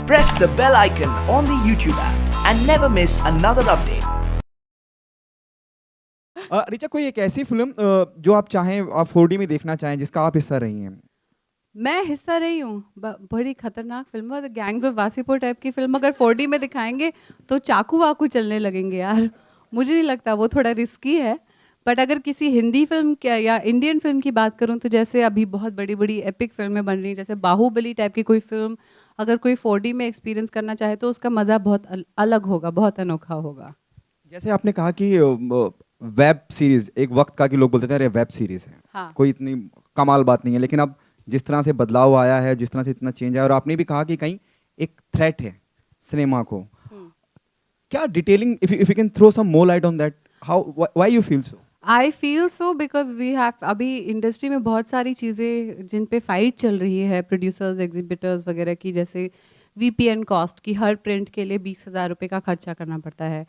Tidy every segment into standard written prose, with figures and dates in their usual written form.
Press the bell icon on the YouTube app and never miss another update. Richa, कोई एक ऐसी film जो आप चाहें, आप 4D में देखना चाहें, जिसका आप हिस्सा रही हैं? मैं हिस्सा रही हूँ बड़ी खतरनाक फिल्म है, गैंग्स ऑफ वासीपुर टाइप की फिल्म अगर 4D में दिखाएंगे तो चाकू वाकू चलने लगेंगे यार। मुझे नहीं लगता, वो थोड़ा रिस्की है। बट अगर किसी हिंदी फिल्म क्या या इंडियन फिल्म की बात करूँ तो जैसे अभी बहुत बड़ी बड़ी एपिक फिल्में बन रही हैं, जैसे बाहुबली टाइप की कोई फिल्म अगर कोई 4D में एक्सपीरियंस करना चाहे तो उसका मज़ा बहुत अलग होगा, बहुत अनोखा होगा। जैसे आपने कहा कि वेब सीरीज, एक वक्त का कि लोग बोलते थे अरे वेब सीरीज है, हाँ। कोई इतनी कमाल बात नहीं है, लेकिन अब जिस तरह से बदलाव आया है, जिस तरह से इतना चेंज आया, और आपने भी कहा कि कहीं एक थ्रेट है सिनेमा को, क्या detailing, if you can throw some more light on that, how, why you feel so? I feel so because we have अभी इंडस्ट्री में बहुत सारी चीज़ें जिन पे फाइट चल रही है प्रोड्यूसर्स एग्जिबिटर्स वगैरह की, जैसे वीपीएन कॉस्ट की हर प्रिंट के लिए 20,000 रुपये का खर्चा करना पड़ता है।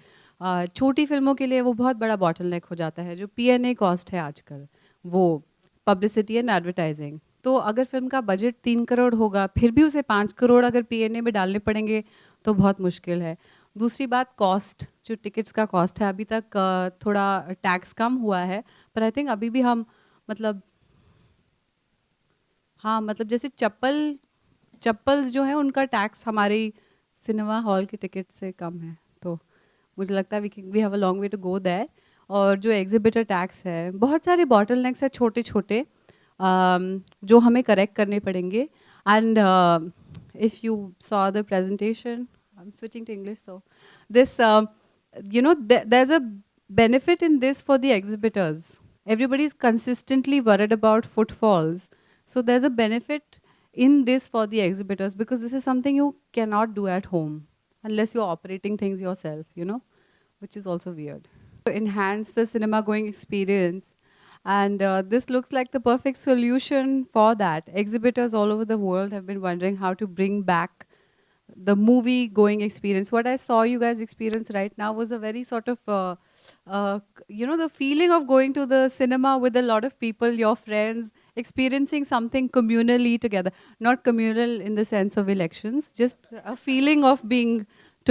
छोटी फिल्मों के लिए वो बहुत बड़ा बॉटलनेक हो जाता है। जो पीएनए कॉस्ट है आजकल, वो पब्लिसिटी एंड एडवर्टाइजिंग, तो अगर फिल्म का बजट 3 करोड़ होगा फिर भी उसे 5 करोड़ अगर पीएनए में डालने पड़ेंगे तो बहुत मुश्किल है। दूसरी बात कॉस्ट, जो टिकट्स का कॉस्ट है, अभी तक थोड़ा टैक्स कम हुआ है, पर आई थिंक अभी भी हम मतलब हाँ मतलब जैसे चप्पल्स जो है उनका टैक्स हमारे सिनेमा हॉल की टिकट से कम है, तो मुझे लगता है we have a long way to go that. और जो एग्जिबिटर टैक्स है, बहुत सारे बॉटलनेक्स है छोटे छोटे जो हमें करेक्ट करने पड़ेंगे। And if you saw the presentation, I'm switching to English, so this, there's a benefit in this for the exhibitors. Everybody is consistently worried about footfalls, so there's a benefit in this for the exhibitors because this is something you cannot do at home unless you're operating things yourself, which is also weird. To enhance the cinema going experience, and this looks like the perfect solution for that. Exhibitors all over the world have been wondering how to bring back the movie going experience. What I saw you guys experience right now was a very sort of the feeling of going to the cinema with a lot of people, your friends, experiencing something communally together. Not communal in the sense of elections, just a feeling of being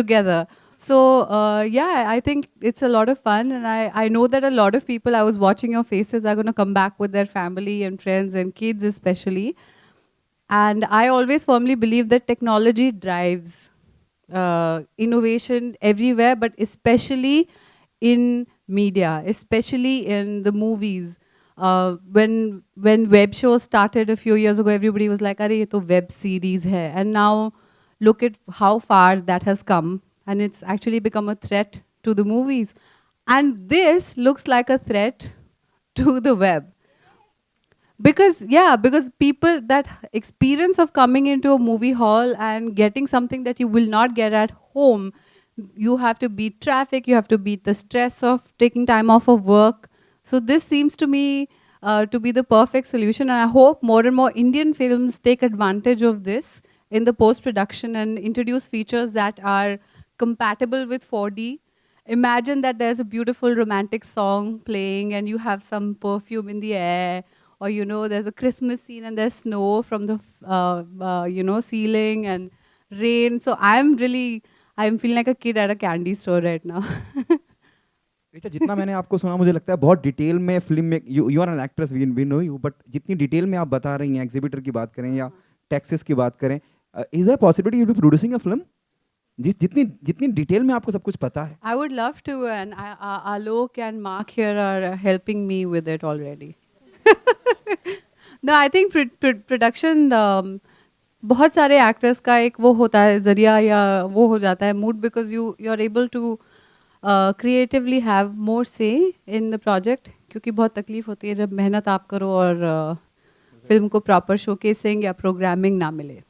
together. So I think it's a lot of fun, and I know that a lot of people, I was watching your faces, are going to come back with their family and friends and kids especially. And I always firmly believe that technology drives innovation everywhere, but especially in media, especially in the movies. When web shows started a few years ago, everybody was like, "Arey, ye to web series hai." And now, look at how far that has come, and it's actually become a threat to the movies. And this looks like a threat to the web. Because people, that experience of coming into a movie hall and getting something that you will not get at home, you have to beat traffic, you have to beat the stress of taking time off of work. So this seems to me to be the perfect solution, and I hope more and more Indian films take advantage of this in the post-production and introduce features that are compatible with 4D. Imagine that there's a beautiful romantic song playing and you have some perfume in the air, or there's a Christmas scene and there's snow from the ceiling and rain. So I'm feeling like a kid at a candy store right now. Richa, जितना मैंने आपको सुना, मुझे लगता है बहुत detail में film में, you are an actress, we know you, but जितनी डिटेल में आप बता रही हैं, एग्जिबिटर की बात करें या टैक्सेस की बात करें, is there possibility you be producing a film जितनी डिटेल में आपको सब कुछ पता है? I would love to, and Alok and Mark here are helping me with it already. No, I think production बहुत सारे एक्टर्स का एक वो होता है जरिया, या वो हो जाता है mood, because you are able to creatively have more say in the project, क्योंकि बहुत तकलीफ होती है जब मेहनत आप करो और फिल्म को प्रॉपर शोकेसिंग या प्रोग्रामिंग ना मिले।